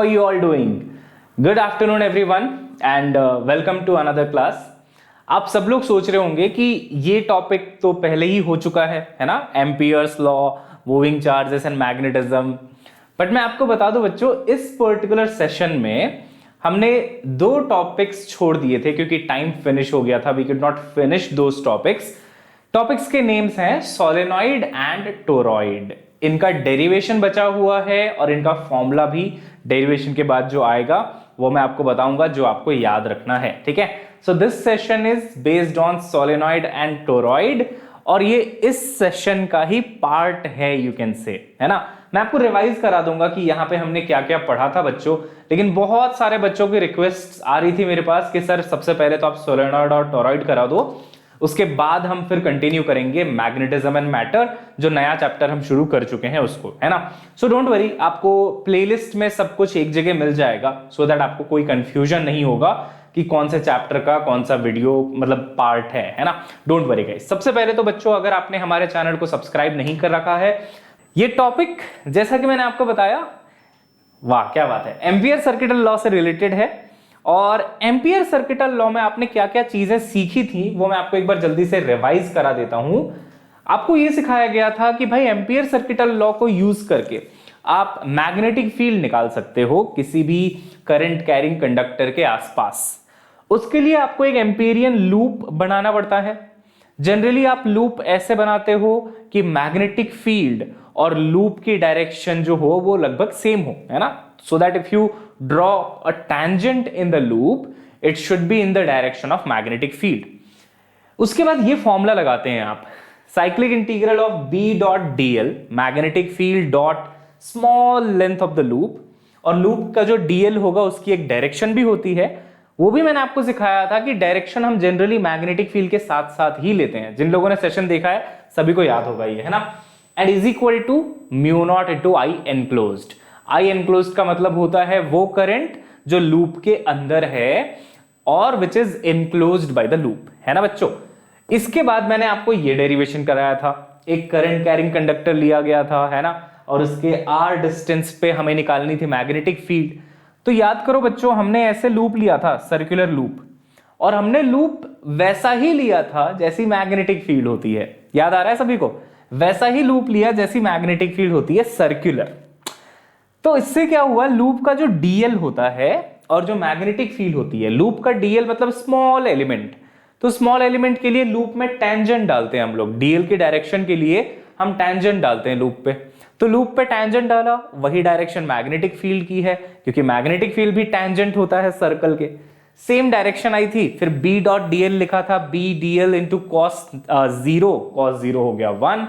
How are you all doing? Good afternoon everyone and welcome to another class. आप सब लोग सोच रहे होंगे कि ये टॉपिक तो पहले ही हो चुका है ना, Ampere's law, moving charges and magnetism. But मैं आपको बता दूं बच्चों, इस पर्टिकुलर सेशन में हमने दो टॉपिक्स छोड़ दिए थे क्योंकि टाइम फिनिश हो गया था। We could not finish those topics के नेम्स हैं सोलेनॉइड एंड टोरॉइड। इनका डेरिवेशन बचा हुआ है और इनका फॉर्मूला भी डेरिवेशन के बाद जो आएगा वो मैं आपको बताऊंगा, जो आपको याद रखना है। ठीक है, so this session is based on solenoid and toroid और ये इस सेशन का ही पार्ट है, यू कैन से, है ना। मैं आपको रिवाइज करा दूंगा कि यहाँ पे हमने क्या क्या पढ़ा था बच्चों, लेकिन बहुत सारे बच्चों की रिक्वेस्ट आ रही थी मेरे पास कि सर सबसे पहले तो आप सोलेनॉइड और टोरॉइड करा दो, उसके बाद हम फिर कंटिन्यू करेंगे मैग्नेटिज्म एंड मैटर, जो नया चैप्टर हम शुरू कर चुके हैं उसको, है ना। सो डोंट वरी, आपको प्लेलिस्ट में सब कुछ एक जगह मिल जाएगा सो दैट आपको कोई कंफ्यूजन नहीं होगा कि कौन से चैप्टर का कौन सा वीडियो मतलब पार्ट है ना। Don't worry guys. सबसे पहले तो बच्चों, अगर आपने हमारे चैनल को सब्सक्राइब नहीं कर रखा है, ये टॉपिक जैसा कि मैंने आपको बताया, वाह क्या बात है, एम्पियर सर्किटल लॉ से रिलेटेड है। और एम्पियर सर्किटल लॉ में आपने क्या क्या चीजें सीखी थी वो मैं आपको एक बार जल्दी से रिवाइज करा देता हूं। आपको यह सिखाया गया था कि भाई एम्पियर सर्किटल लॉ को यूज करके आप मैग्नेटिक फील्ड निकाल सकते हो किसी भी करंट कैरिंग कंडक्टर के आसपास। उसके लिए आपको एक एम्पिरियन लूप बनाना पड़ता है। जनरली आप लूप ऐसे बनाते हो कि मैग्नेटिक फील्ड और लूप की डायरेक्शन जो हो वो लगभग सेम हो, है ना। So that if you draw a tangent in the loop, it should be in the direction of magnetic field. उसके बाद ये फॉर्मूला लगाते हैं आप, cyclic integral of B dot dl, magnetic field dot small length of the loop. और loop का जो dl होगा उसकी एक डायरेक्शन भी होती है, वो भी मैंने आपको सिखाया था कि डायरेक्शन हम जनरली मैग्नेटिक फील्ड के साथ साथ ही लेते हैं। जिन लोगों ने सेशन देखा है सभी को याद होगा ये, है ना। And is equal to mu not into I enclosed. I enclosed का मतलब होता है वो करंट जो लूप के अंदर है और which is enclosed by the loop, है ना बच्चों। इसके बाद मैंने आपको ये डेरिवेशन कराया था, एक करंट कैरिंग कंडक्टर लिया गया था, है ना, और उसके आर डिस्टेंस पे हमें निकालनी थी मैग्नेटिक फील्ड। तो याद करो बच्चों, हमने ऐसे लूप लिया था, सर्कुलर लूप, और हमने लूप वैसा ही लिया था जैसी मैग्नेटिक फील्ड होती है। याद आ रहा है सभी को? वैसा ही लूप लिया जैसी मैग्नेटिक फील्ड होती है, सर्कुलर। तो इससे क्या हुआ, लूप का जो डीएल होता है और जो मैग्नेटिक फील्ड होती है, लूप का डीएल मतलब स्मॉल एलिमेंट, तो स्मॉल एलिमेंट के लिए लूप में टेंजेंट डालते हैं हम लोग, डीएल की डायरेक्शन के लिए हम टेंजेंट डालते हैं लूप पे। तो लूप पे टेंजेंट डाला, वही डायरेक्शन मैग्नेटिक फील्ड की है, क्योंकि मैग्नेटिक फील्ड भी टेंजेंट होता है सर्कल के। सेम डायरेक्शन आई थी, फिर बी डॉट डीएल लिखा था, B dl into cos zero, cos zero हो गया 1,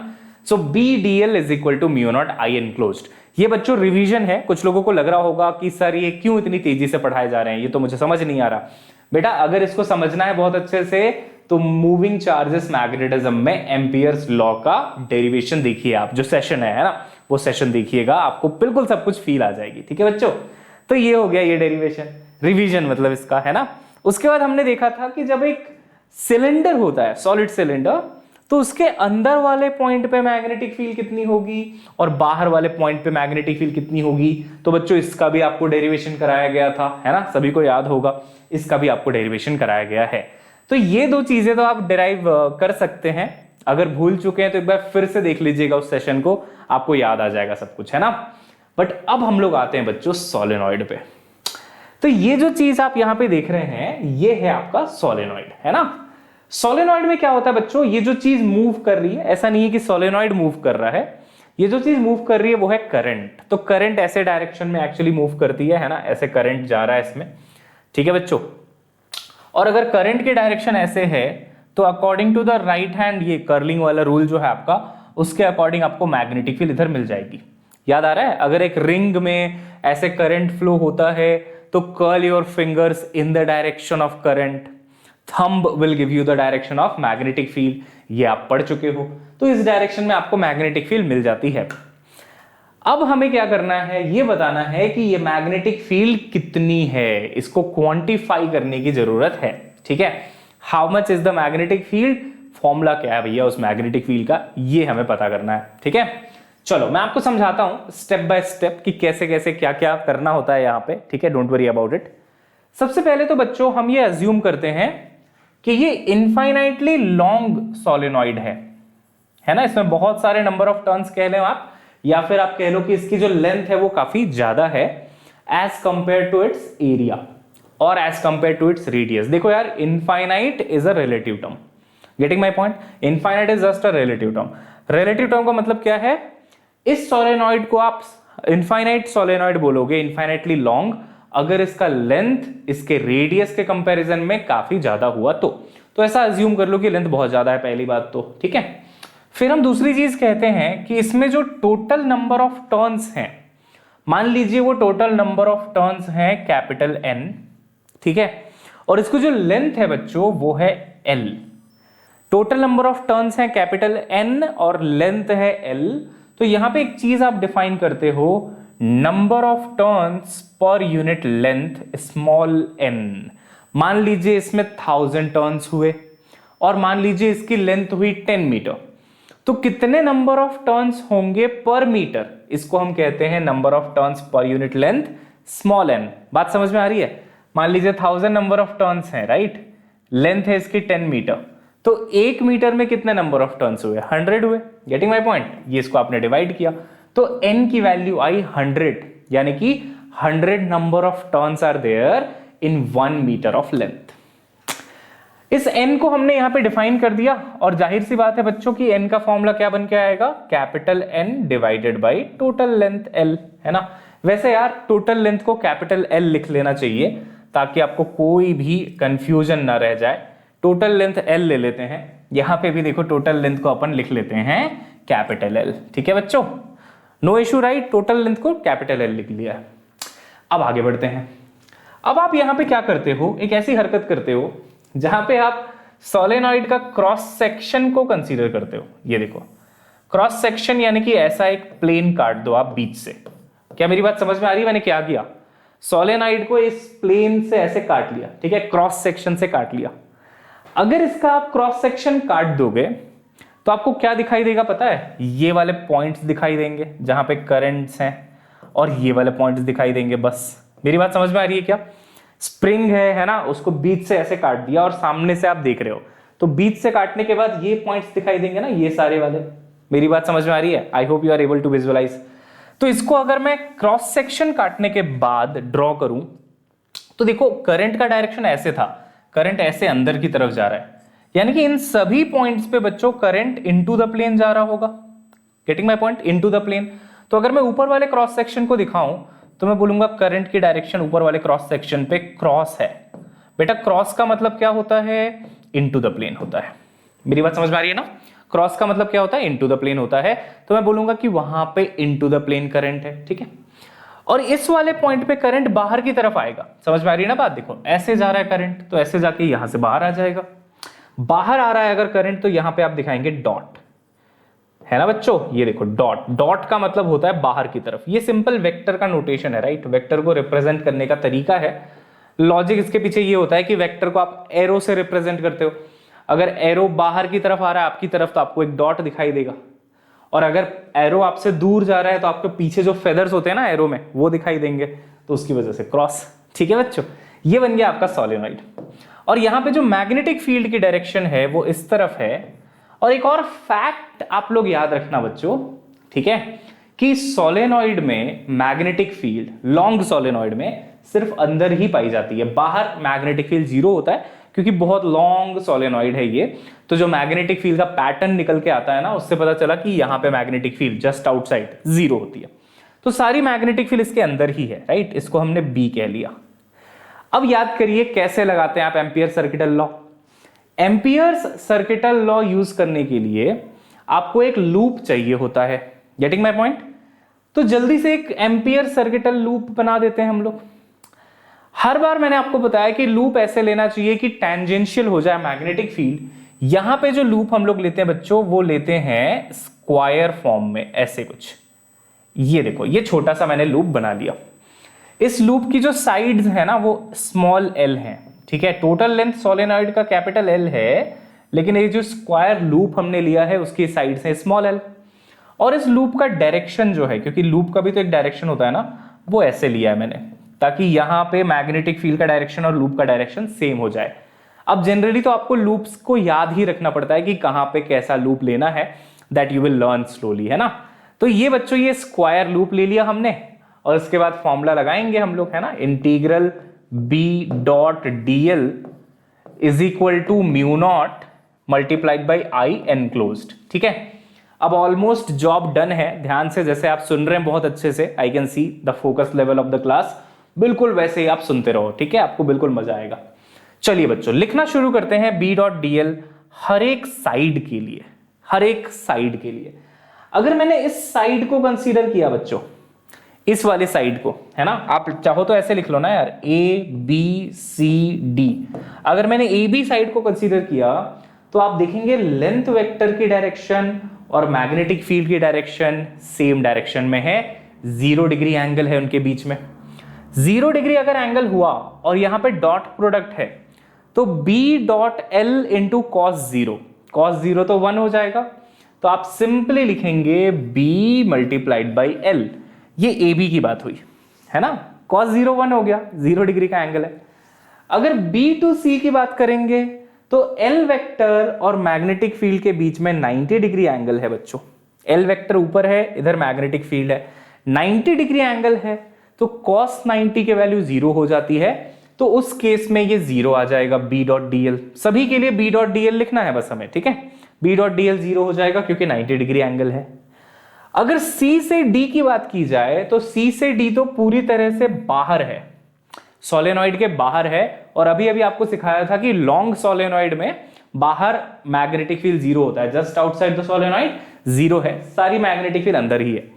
so B dl is equal to mu not I enclosed. ये बच्चों रिवीजन है। कुछ लोगों को लग रहा होगा कि सर ये क्यों इतनी तेजी से पढ़ाए जा रहे हैं, ये तो मुझे समझ नहीं आ रहा। बेटा अगर इसको समझना है बहुत अच्छे से तो मूविंग चार्जेस मैग्नेटिज्म में एम्पियर्स लॉ का डेरिवेशन देखिए आप, जो सेशन है ना, वो सेशन देखिएगा, आपको बिल्कुल सब कुछ फील आ जाएगी। ठीक है बच्चों, तो ये हो गया ये डेरिवेशन, रिवीजन मतलब इसका, है ना। उसके बाद हमने देखा था कि जब एक सिलेंडर होता है, सॉलिड सिलेंडर, तो उसके अंदर वाले पॉइंट पे मैग्नेटिक फील्ड कितनी होगी और बाहर वाले पॉइंट पे मैग्नेटिक फील्ड कितनी होगी। तो बच्चों इसका भी आपको डेरिवेशन कराया गया था, है ना, सभी को याद होगा, इसका भी आपको डेरिवेशन कराया गया है। तो ये दो चीजें तो आप डिराइव कर सकते हैं। अगर भूल चुके हैं तो एक बार फिर से देख लीजिएगा उस सेशन को, आपको याद आ जाएगा सब कुछ, है ना। बट अब हम लोग आते हैं बच्चों सोलेनॉइड पे। तो ये जो चीज आप यहां पे देख रहे हैं ये है आपका सोलेनॉइड, है ना। सोलेनॉइड में क्या होता है बच्चों, ये जो चीज मूव कर रही है, ऐसा नहीं है कि सोलेनॉइड मूव कर रहा है, ये जो चीज मूव कर रही है वो है करंट। तो करंट ऐसे डायरेक्शन में एक्चुअली मूव करती है ना, ऐसे करंट जा रहा है इसमें, ठीक है बच्चों। और अगर करंट की डायरेक्शन ऐसे है तो according to the right hand, ये कर्लिंग वाला रूल जो है आपका, उसके अकॉर्डिंग आपको मैग्नेटिक फील्ड इधर मिल जाएगी। याद आ रहा है? अगर एक रिंग में ऐसे करंट फ्लो होता है तो curl your fingers in the direction of current, thumb will give you the direction of magnetic field, ये आप पढ़ चुके हो। तो इस डायरेक्शन में आपको मैग्नेटिक फील्ड मिल जाती है। अब हमें क्या करना है, ये बताना है कि ये मैग्नेटिक फील्ड कितनी है, इसको क्वांटिफाई करने की जरूरत है। ठीक है, how much is the magnetic field, formula क्या है भैया उस मैग्नेटिक फील्ड का, ये हमें पता करना है। ठीक है, चलो मैं आपको समझाता हूं स्टेप बाय स्टेप कि कैसे कैसे क्या क्या करना होता है यहां पे, ठीक है, डोंट वरी अबाउट इट। सबसे पहले तो बच्चों हम ये अज्यूम करते हैं कि ये इनफाइनाइटली लॉन्ग सोलेनॉइड है ना, इसमें बहुत सारे नंबर ऑफ टर्न्स कह लें आप, या फिर आप कह लो कि इसकी जो लेंथ है वो काफी ज्यादा है as compare to its area और as compare to its radius. देखो यार, infinite is a relative term, getting my point, infinite is just a relative term. Relative term का मतलब क्या है, इस सोलेनॉइड को आप इनफाइनाइट सोलेनॉइड बोलोगे, इनफाइनाइटली लॉन्ग, अगर इसका लेंथ इसके रेडियस के कंपैरिजन में काफी ज्यादा हुआ तो ऐसा अज्यूम कर लो कि लेंथ बहुत ज्यादा है, पहली बात तो, ठीक है। फिर हम दूसरी चीज कहते हैं कि इसमें जो टोटल नंबर ऑफ टर्न्स हैं, मान लीजिए वो टोटल नंबर ऑफ टर्न्स हैं कैपिटल N, ठीक है, और इसको जो लेंथ है बच्चों वो है L। Total number of turns हैं कैपिटल N और लेंथ है L, तो यहां पे एक चीज आप डिफाइन करते हो, number of turns per unit length small n। मान लीजिए इसमें 1000 टर्न्स हुए और मान लीजिए इसकी लेंथ हुई 10 मीटर, तो कितने नंबर ऑफ टर्न्स होंगे पर मीटर, इसको हम कहते हैं number of turns per unit length small n। बात समझ में आ रही है? मान लीजिए 1000 नंबर ऑफ टर्न्स हैं, राइट, लेंथ है इसकी 10 मीटर, तो 1 मीटर में कितने नंबर ऑफ टर्न्स हुए? 100 हुए। Getting my point? ये इसको आपने डिवाइड किया तो n की वैल्यू आई 100, यानी कि 100 number of turns are there in 1 metre of length. इस n को हमने यहां पे डिफाइन कर दिया और जाहिर सी बात है बच्चों की n का फॉर्मूला क्या बन के आएगा, capital N divided by total length L, है ना। वैसे यार टोटल लेंथ को कैपिटल L लिख लेना चाहिए ताकि आपको कोई भी कंफ्यूजन ना रह जाए। टोटल लेंथ L ले लेते हैं, यहां पे भी देखो टोटल लेंथ को अपन लिख लेते हैं कैपिटल L, ठीक है बच्चों, no issue, right. Total length को कैपिटल L लिख लिया है। अब आगे बढ़ते हैं। अब आप यहां पे क्या करते हो, एक ऐसी हरकत करते हो जहां पे आप सोलेनॉइड का क्रॉस सेक्शन को कंसीडर करते हो। ये देखो क्रॉस सेक्शन, यानी कि ऐसा एक प्लेन काट दो आप बीच से। क्या मेरी बात समझ में आ रही है? मैंने क्या किया, सोलेनॉइड को इस प्लेन से ऐसे काट लिया, ठीक है, क्रॉस सेक्शन से काट लिया। अगर इसका आप क्रॉस सेक्शन काट दोगे तो आपको क्या दिखाई देगा पता है? ये वाले पॉइंट्स दिखाई देंगे जहां पे करंट्स हैं और ये वाले पॉइंट्स दिखाई देंगे। बस मेरी बात समझ में आ रही है क्या? स्प्रिंग है ना, उसको बीच से ऐसे काट दिया और सामने से आप देख रहे हो, तो बीच से काटने के बाद ये पॉइंट्स दिखाई देंगे ना, ये सारे वाले। मेरी बात समझ में आ रही है? I hope you are able to visualise. तो इसको अगर मैं क्रॉस सेक्शन काटने के बाद ड्रॉ करूं तो देखो करंट का डायरेक्शन ऐसे था, करंट ऐसे अंदर की तरफ जा रहा है, यानी कि इन सभी पॉइंट्स पे बच्चों करंट इनटू द प्लेन जा रहा होगा। Getting my point? Into the plane. तो अगर मैं ऊपर वाले क्रॉस सेक्शन को दिखाऊं तो मैं बोलूंगा करंट की डायरेक्शन ऊपर वाले क्रॉस सेक्शन पे क्रॉस है। बेटा क्रॉस का मतलब क्या होता है? इनटू द प्लेन होता है। मेरी बात समझ में आ रही है ना? क्रॉस का मतलब क्या होता है? इनटू द प्लेन होता है। तो मैं बोलूंगा कि वहां पे इनटू द प्लेन करंट है, ठीक है। और इस वाले पॉइंट पे करंट बाहर की तरफ आएगा। समझ में आ रही है ना बात? देखो ऐसे जा रहा है करंट, तो ऐसे जाके यहां से बाहर आ जाएगा। बाहर आ रहा है अगर करंट, तो यहां पे आप दिखाएंगे डॉट, है ना बच्चों? ये देखो डॉट, डॉट का मतलब होता है बाहर की तरफ। ये सिंपल वेक्टर का नोटेशन है, राइट। वेक्टर को रिप्रेजेंट करने का तरीका है। लॉजिक इसके पीछे ये होता है कि वेक्टर को आप एरो से रिप्रेजेंट करते हो। अगर एरो बाहर की तरफ आ रहा है आपकी तरफ, तो आपको एक डॉट दिखाई देगा, और अगर एरो आपसे दूर जा रहा है तो आपके पीछे जो फेदर्स होते हैं ना एरो में, वो दिखाई देंगे, तो उसकी वजह से क्रॉस। ठीक है बच्चों, ये बन गया आपका सोलेनॉइड। और यहां पे जो मैग्नेटिक फील्ड की डायरेक्शन है वो इस तरफ है। और एक और फैक्ट आप लोग याद रखना बच्चों, ठीक है, कि सोलेनॉइड में मैग्नेटिक फील्ड, लॉन्ग सोलेनॉइड में सिर्फ अंदर ही पाई जाती है, बाहर मैग्नेटिक फील्ड जीरो होता है, क्योंकि बहुत लॉन्ग सोलेनॉइड है ये। तो जो मैग्नेटिक फील्ड का पैटर्न निकल के आता है ना, उससे पता चला कि यहां पे magnetic field just outside zero होती है। तो सारी मैग्नेटिक फील्ड इसके अंदर ही है, राइट। इसको हमने बी कह लिया। अब याद करिए कैसे लगाते हैं आप ampere circuital law. Amperes circuital law use करने के लिए आपको एक लूप चाहिए होता है। Getting my point? तो जल्दी से एक एम्पियर सर्किटल लूप बना देते हैं हम लोग। हर बार मैंने आपको बताया कि लूप ऐसे लेना चाहिए कि टेंजेंशियल हो जाए मैग्नेटिक फील्ड। यहां पे जो लूप हम लोग लेते हैं बच्चों, वो लेते हैं स्क्वायर फॉर्म में, ऐसे कुछ। ये देखो, ये छोटा सा मैंने लूप बना लिया। इस लूप की जो साइड्स है ना, वो स्मॉल एल है, ठीक है। टोटल लेंथ सोलेनॉइड का कैपिटल एल है, लेकिन ये जो स्क्वायर लूप हमने लिया है उसकी साइड्स है स्मॉल एल। और इस लूप का डायरेक्शन जो है, क्योंकि लूप का भी तो एक डायरेक्शन होता है ना, वो ऐसे लिया है मैंने ताकि यहां पे मैग्नेटिक फील्ड का डायरेक्शन और लूप का डायरेक्शन सेम हो जाए। अब जनरली तो आपको लूप्स को याद ही रखना पड़ता है कि कहां पे कैसा लूप लेना है, that you will learn slowly, है ना। तो ये बच्चों ये स्क्वायर लूप ले लिया हमने और इसके बाद फॉर्मूला लगाएंगे हम लोग, है ना, integral B dot D L is equal to mu not multiplied by I enclosed. ठीक है, अब ऑलमोस्ट जॉब डन है। ध्यान से जैसे आप सुन रहे हैं बहुत अच्छे से, I can see the focus level of the class, बिल्कुल वैसे ही आप सुनते रहो। ठीक है, आपको बिल्कुल मजा आएगा। चलिए बच्चों लिखना शुरू करते हैं बी डॉट डी एल हर एक साइड के लिए, हर एक साइड के लिए। अगर मैंने इस साइड को कंसीडर किया बच्चों, इस वाले साइड को, है ना, आप चाहो तो ऐसे लिख लो ना यार, ए बी सी डी। अगर मैंने ए बी साइड को कंसीडर किया तो आप देखेंगे लेंथ वेक्टर की डायरेक्शन और मैग्नेटिक फील्ड की डायरेक्शन सेम डायरेक्शन में है। 0 डिग्री एंगल है उनके बीच में। 0 डिग्री अगर एंगल हुआ और यहां पे डॉट प्रोडक्ट है तो b dot L into cos 0, cos 0 तो 1 हो जाएगा। तो आप सिंपली लिखेंगे b मल्टीप्लाइड बाई एल। ये ए बी की बात हुई, है ना, कॉस 0 1 हो गया, 0 डिग्री का एंगल है। अगर b टू c की बात करेंगे तो L वेक्टर और मैग्नेटिक फील्ड के बीच में 90 डिग्री एंगल है बच्चों। L वेक्टर ऊपर है, इधर मैग्नेटिक फील्ड है, 90 डिग्री एंगल है तो cos 90 के वैल्यू 0 हो जाती है। तो उस केस में ये 0 आ जाएगा b डॉट डी एल। सभी के लिए b डॉट डी एल लिखना है बस हमें, ठीक है। b डॉट डी एल 0 हो जाएगा क्योंकि 90 डिग्री एंगल है। अगर c से d की बात की जाए तो c से d तो पूरी तरह से बाहर है, सोलेनॉइड के बाहर है। और अभी अभी आपको सिखाया था कि लॉन्ग सोलेनॉइड में बाहर मैग्नेटिक फील्ड 0 होता है, जस्ट आउटसाइड द सोलेनॉइड 0 है, सारी मैग्नेटिक फील्ड अंदर ही है।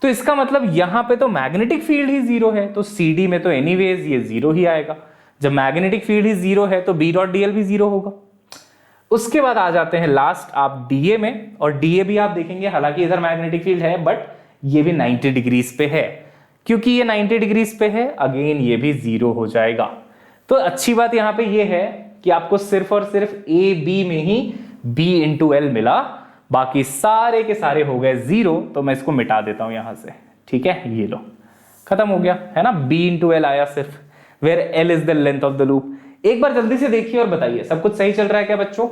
तो इसका मतलब यहां पे तो मैग्नेटिक फील्ड ही 0 है, तो CD में तो एनीवेज ये 0 ही आएगा। जब मैग्नेटिक फील्ड ही 0 है तो B डॉट डी एल भी 0 होगा। उसके बाद आ जाते हैं लास्ट आप DA में, और DA भी आप देखेंगे हालांकि इधर मैग्नेटिक फील्ड है बट ये भी 90 डिग्रीज पे है। क्योंकि ये 90 डिग्रीज पे है, अगेन ये भी 0 हो जाएगा। तो अच्छी बात यहां पे ये है कि आपको सिर्फ और सिर्फ ए बी में ही B इंटू एल मिला, बाकी सारे के सारे हो गए 0। तो मैं इसको मिटा देता हूं यहां से, ठीक है, ये लो खत्म हो गया, है ना। B इंटू एल आया सिर्फ, where L is the length of the loop. एक बार जल्दी से देखिए और बताइए सब कुछ सही चल रहा है क्या बच्चों।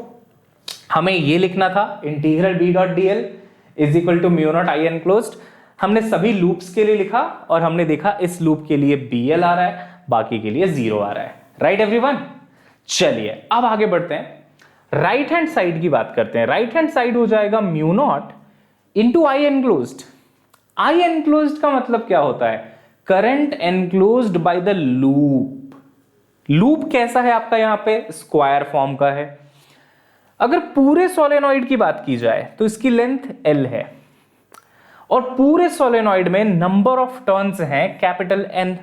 हमें ये लिखना था integral B dot D L is equal to mu not I enclosed. हमने सभी लूप्स के लिए लिखा और हमने देखा इस लूप के लिए BL आ रहा है, बाकी के लिए 0 आ रहा है। Right everyone. चलिए अब आगे बढ़ते हैं, राइट हैंड साइड की बात करते हैं। राइट हैंड साइड हो जाएगा mu not into I enclosed. I enclosed का मतलब क्या होता है, current enclosed by the loop. Loop कैसा है आपका यहां पे, स्क्वायर फॉर्म का है। अगर पूरे सोलेनॉइड की बात की जाए तो इसकी लेंथ L है और पूरे सोलेनॉइड में नंबर ऑफ टर्न्स हैं कैपिटल N।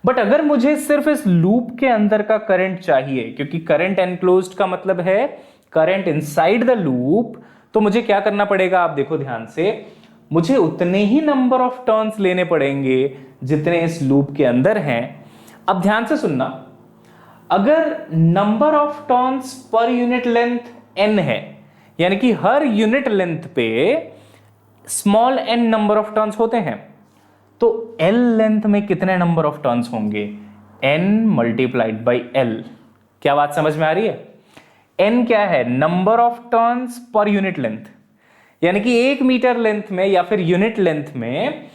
बट अगर मुझे सिर्फ इस लूप के अंदर का करंट चाहिए, क्योंकि करंट एनक्लोज्ड का मतलब है करंट इनसाइड द लूप, तो मुझे क्या करना पड़ेगा, आप देखो ध्यान से, मुझे उतने ही नंबर ऑफ टर्न्स लेने पड़ेंगे जितने इस लूप के अंदर हैं। अब ध्यान से सुनना, अगर number of turns per unit length n है, यानी कि हर यूनिट लेंथ पे small n number of turns होते हैं, तो L लेंथ में कितने नंबर ऑफ टर्न्स होंगे, n मल्टीप्लाइड बाई L। क्या बात समझ में आ रही है। n क्या है, number of turns per unit length, यानी कि 1 मीटर लेंथ में या फिर यूनिट लेंथ में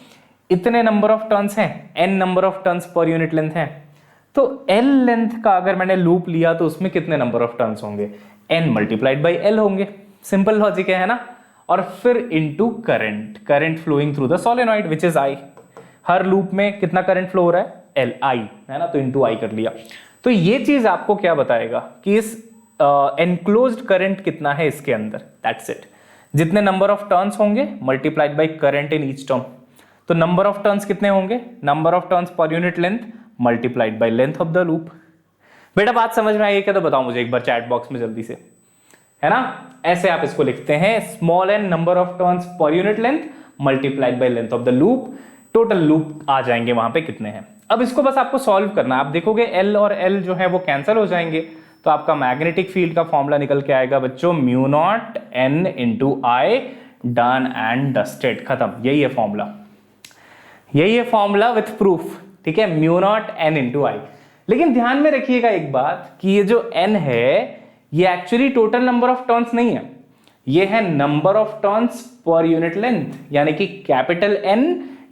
इतने नंबर ऑफ टर्न्स हैं, n number of turns per unit length है। तो L लेंथ का अगर मैंने लूप लिया तो उसमें कितने नंबर ऑफ टर्न्स होंगे, n मल्टीप्लाइड बाई L होंगे। सिंपल लॉजिक है ना। और फिर into current, current flowing through the solenoid which is I। हर लूप में कितना करंट फ्लो हो रहा है, L I, है ना, तो इनटू I कर लिया। तो ये चीज आपको क्या बताएगा कि इस एनक्लोज्ड करंट कितना है इसके अंदर, दैट्स इट। जितने नंबर ऑफ टर्न्स होंगे multiplied by current in each term. तो नंबर ऑफ टर्न्स कितने होंगे, number of turns per unit length multiplied by length of the loop. बेटा बात समझ में आई है क्या, तो बताओ मुझे एक बार चैट बॉक्स में जल्दी से, है ना। ऐसे आप इसको लिखते हैं, small n number of turns per unit length multiplied by length of the loop. Total loop आ जाएंगे वहां पे कितने हैं। अब इसको बस आपको सॉल्व करना, आप देखोगे L और L जो है वो कैंसिल हो जाएंगे, तो आपका मैग्नेटिक फील्ड का फॉर्मूला निकल के आएगा बच्चों, mu naught n into I done and dusted, खत्म। यही है फॉर्मूला, यही है फॉर्मूला विथ प्रूफ, ठीक है, म्यू नॉट एन इंटू आई। लेकिन ध्यान में रखिएगा एक बात कि ये जो n है ये actually total number of turns नहीं है, ये है number of turns per unit length, यानी कि capital N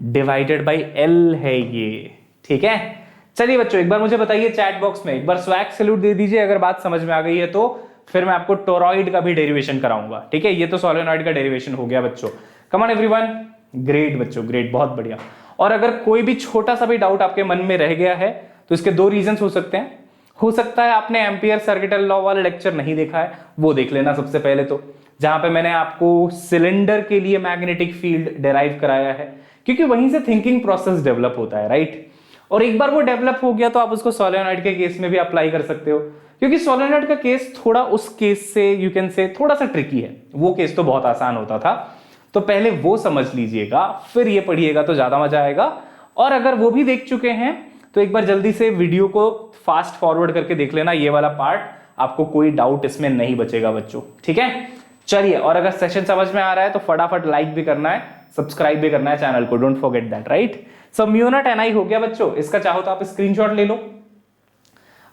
divided by L है ये, ठीक है। चलिए बच्चों एक बार मुझे बताइए चैट बॉक्स में, एक बार स्वैग सैल्यूट दे दीजिए अगर बात समझ में आ गई है तो, फिर मैं आपको टोरॉइड का भी डेरिवेशन कराऊंगा, ठीक है। ये तो सोलेनॉइड का डेरिवेशन हो गया बच्चों। कम ऑन एवरीवन, ग्रेट बच्चों, ग्रेट, बहुत बढ़िया। और अगर कोई भी छोटा सा भी डाउट आपके मन में रह गया है तो इसके दो रीजंस हो सकते हैं। हो सकता है आपने एम्पियर सर्किटल लॉ वाला लेक्चर नहीं देखा है, वो देख लेना सबसे पहले तो, जहां पे मैंने आपको सिलेंडर के लिए मैग्नेटिक फील्ड डिराइव कराया है, क्योंकि वहीं से थिंकिंग प्रोसेस डेवलप होता है, राइट। और एक बार वो डेवलप हो गया तो आप उसको सोलेनॉइड के केस में भी अप्लाई कर सकते हो, क्योंकि सोलेनॉइड का केस थोड़ा उस केस से यू कैन से थोड़ा सा ट्रिकी है, वो केस तो बहुत आसान होता था, तो पहले वो समझ लीजिएगा फिर ये पढ़िएगा तो ज्यादा मजा आएगा। और अगर वो भी देख चुके हैं तो एक बार जल्दी से वीडियो को फास्ट फॉरवर्ड करके देख लेना, ये वाला पार्ट, आपको कोई डाउट इसमें नहीं बचेगा बच्चों, ठीक है। चलिए, और अगर सेशन समझ में आ रहा है तो फटाफट लाइक भी करना है, सब्सक्राइब भी करना है चैनल को, don't forget that, right. So mu naught n I हो गया बच्चों, इसका चाहो तो आप स्क्रीनशॉट ले लो,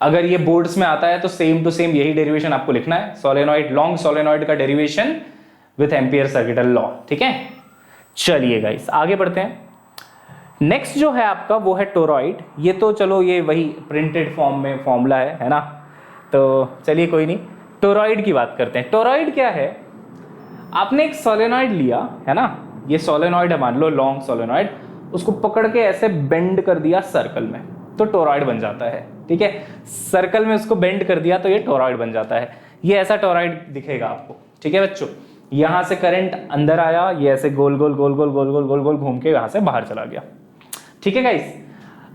अगर ये बोर्ड्स में आता है तो सेम टू सेम यही डेरिवेशन आपको लिखना है, सोलेनॉइड, लॉन्ग सोलेनॉइड का derivation with ampere circuital law, ठीक है। चलिए गाइस आगे बढ़ते हैं। नेक्स्ट जो है आपका वो है टोरॉइड। ये तो चलो ये वही प्रिंटेड फॉर्म में फॉर्मूला है ना, तो चलिए कोई नहीं, टोरॉइड की बात करते हैं। टोरॉइड क्या है, आपने एक सोलेनॉइड लिया है ना, ये सोलेनॉइड है मान लो, लॉन्ग सोलेनॉइड, उसको पकड़ के ऐसे बेंड कर दिया सर्कल में तो टोरॉइड बन जाता है, ठीक है। सर्कल में उसको बेंड कर दिया तो ये टोरॉइड बन जाता है। ये ऐसा टोरॉइड दिखेगा आपको, ठीक है बच्चों। यहां से करंट अंदर आया, ये ऐसे गोल गोल गोल गोल गोल गोल गोल गोल घूम के यहां से बाहर चला गया, ठीक है गाइस।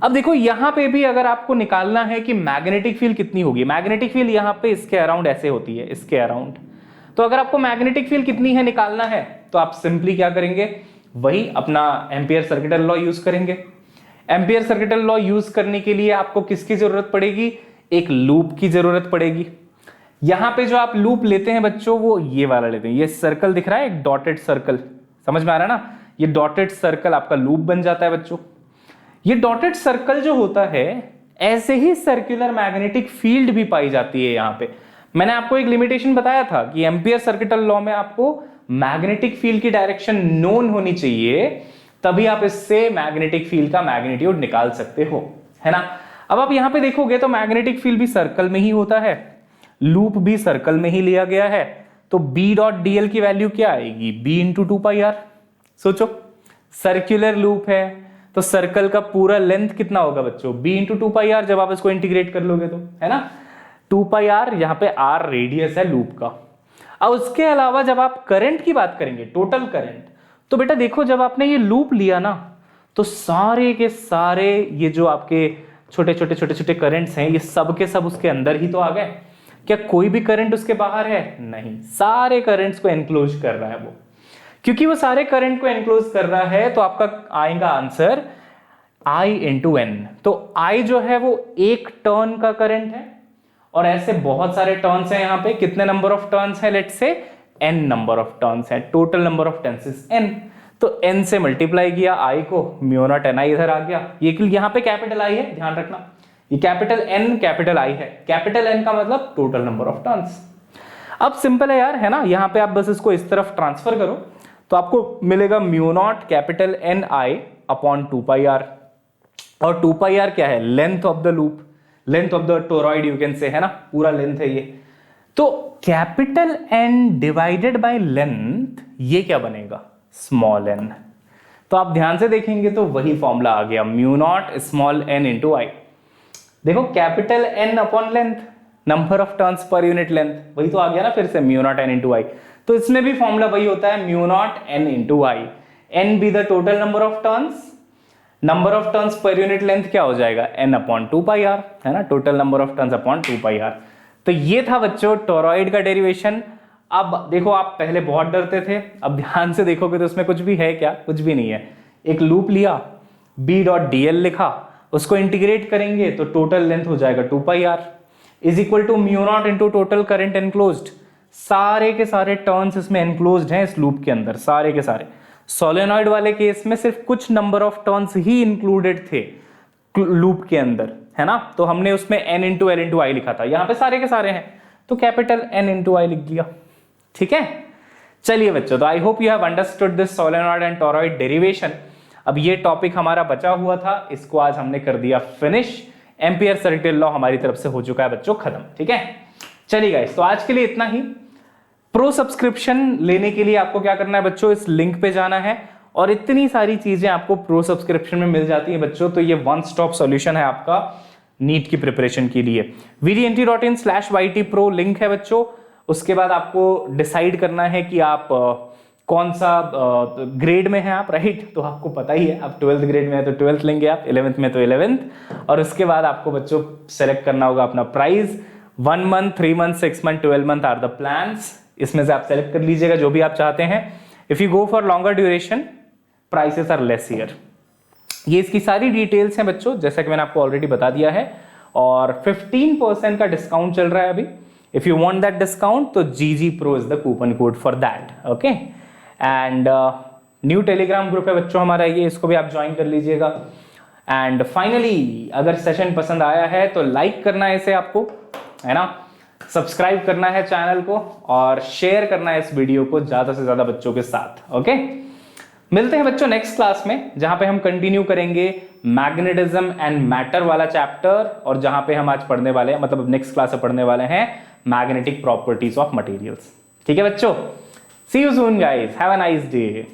अब देखो यहां पे भी अगर आपको निकालना है कि मैग्नेटिक फील्ड कितनी होगी, मैग्नेटिक फील्ड यहां पे इसके अराउंड ऐसे होती है, इसके अराउंड, तो अगर आपको मैग्नेटिक फील्ड कितनी है निकालना है तो आप सिंपली क्या करेंगे, वही अपना एम्पियर सर्किटल लॉ यूज करेंगे। एम्पियर सर्किटल लॉ यूज करने के लिए आपको किसकी जरूरत पड़ेगी, एक लूप की जरूरत पड़ेगी। यहां पे जो आप लूप लेते हैं बच्चों वो ये वाला लेते हैं, ये सर्कल दिख रहा है एक डॉटेड सर्कल, समझ में आ रहा है ना, ये डॉटेड सर्कल आपका लूप बन जाता है बच्चों। ये डॉटेड सर्कल जो होता है, ऐसे ही सर्कुलर मैग्नेटिक फील्ड भी पाई जाती है यहां पे। मैंने आपको एक लिमिटेशन बताया था कि एम्पियर सर्किटल लॉ में आपको मैग्नेटिक फील्ड की डायरेक्शन नोन होनी चाहिए, तभी आप इससे मैग्नेटिक फील्ड का मैग्नीट्यूड निकाल सकते हो, है ना। अब आप यहां पे देखोगे तो मैग्नेटिक फील्ड भी सर्कल में ही होता है, लूप भी सर्कल में ही लिया गया है, तो B डॉट DL की वैल्यू क्या आएगी, B इंटू 2πr। सोचो सर्कुलर लूप है तो सर्कल का पूरा लेंथ कितना होगा बच्चों, B इंटू 2πr, जब आप इसको इंटीग्रेट कर लोगे तो, है ना। 2πr, यहां पे r रेडियस है लूप का। अब उसके अलावा जब आप करंट की बात करेंगे, टोटल करंट, तो बेटा देखो जब आपने ये लूप लिया ना तो सारे के सारे ये जो आपके छोटे छोटे छोटे छोटे करंट्स हैं ये सब के सब उसके अंदर ही तो आ गए। क्या कोई भी करंट उसके बाहर है, नहीं, सारे करंट्स को एनक्लोज कर रहा है वो। क्योंकि वो सारे करंट को एनक्लोज कर रहा है तो आपका आएगा आंसर I इंटू n। तो I जो है वो एक टर्न का करंट है, और ऐसे बहुत सारे टर्न्स हैं यहाँ पे, कितने नंबर ऑफ टर्न्स है, let's say n number of turns है, total number of turns is n, तो n से मल्टीप्लाई किया I को, म्यू नॉट ni इधर आ गया। ये यहाँ पे कैपिटल I है, ध्यान रखना, ये कैपिटल N कैपिटल I है, कैपिटल N का मतलब टोटल नंबर ऑफ टर्न्स। अब सिंपल है यार, है ना, यहाँ पे आप बस इसको इस तरफ ट्रांसफर करो तो आपको मिलेगा mu naught capital Ni upon 2πr, और 2πr क्या है, length of the loop, length of the toroid you can say, है ना, पूरा लेंथ है ये। तो capital N divided by length, ये क्या बनेगा, स्मॉल n। तो आप ध्यान से देखेंगे तो वही फॉर्मूला आ गया, mu naught small n into I. देखो capital N upon length, number of turns per unit length, वही तो आ गया ना फिर से, mu naught n into I. तो इसमें भी फॉर्मूला वही होता है, mu naught n into I, n be the total number of turns, number of turns per unit length क्या हो जाएगा, n अपॉन 2πr, है ना, total number of turns upon 2πr। तो ये था बच्चों टोरॉइड का डेरिवेशन। अब देखो आप पहले बहुत डरते थे, अब ध्यान से देखोगे तो उसमें कुछ भी है क्या, कुछ भी नहीं है। एक लूप लिया, B डॉट DL लिखा, उसको इंटीग्रेट करेंगे तो टोटल लेंथ हो जाएगा 2πr is equal to mu not into total current enclosed. सारे के सारे टर्न्स इसमें एनक्लोज्ड हैं इस लूप के अंदर, सारे के सारे। सोलेनॉइड वाले केस में सिर्फ कुछ number of turns he included थे लूप के अंदर, है ना। तो हमने उसमें n इंटू एल इंटू आई लिखा था, यहां पे सारे के सारे हैं तो कैपिटल N इंटू आई लिख दिया, ठीक है। चलिए बच्चों, तो आई hope you have understood this solenoid and toroid derivation. अब ये टॉपिक हमारा बचा हुआ था, इसको आज हमने कर दिया फिनिश। एम्पियर सर्किल लॉ हमारी तरफ से हो चुका है बच्चों खत्म, ठीक है। चलिए गाइस, तो आज के लिए इतना ही। प्रो सब्सक्रिप्शन लेने के लिए आपको क्या करना है बच्चों, इस लिंक पे जाना है और इतनी सारी चीजें आपको प्रो सब्सक्रिप्शन में मिल जाती है बच्चों। तो ये वन स्टॉप सॉल्यूशन है आपका नीट की प्रिपरेशन के लिए। vdnt.in/yt pro लिंक है बच्चों। उसके बाद आपको डिसाइड करना है कि आप कौन सा ग्रेड में है आप, राइट। तो आपको पता ही है, आप 12th ग्रेड में है तो 12th लेंगे आप, 11th में तो 11th। और उसके बाद आपको बच्चों सेलेक्ट करना होगा अपना price. 1 month, 3 month, 6 month, 12 month are the plans. इसमें से आप सेलेक्ट कर लीजिएगा जो भी आप चाहते हैं। If you go for longer duration, prices are less here. ये इसकी सारी डिटेल्स हैं बच्चों, जैसा कि मैंने आपको ऑलरेडी बता दिया है। और 15% का डिस्काउंट चल रहा है अभी। If you want that discount तो GG Pro is the coupon code for that, okay. And new Telegram group है बच्चों हमारा ये, इसको भी आप ज्वाइन कर लीजिएगा। एंड फाइनली, अगर सेशन पसंद आया है तो लाइक करना है इसे आपको, है ना, सब्सक्राइब करना है चैनल को और शेयर करना है इस वीडियो को ज्यादा से ज्यादा बच्चों के साथ, ओके। मिलते हैं बच्चों नेक्स्ट क्लास में, जहां पे हम कंटिन्यू करेंगे मैग्नेटिज्म एंड मैटर वाला चैप्टर, और जहां पे हम आज पढ़ने वाले हैं, मतलब नेक्स्ट क्लास में पढ़ने वाले हैं मैग्नेटिक प्रॉपर्टीज ऑफ मटेरियल्स, ठीक है बच्चों। See you soon guys, have a nice day.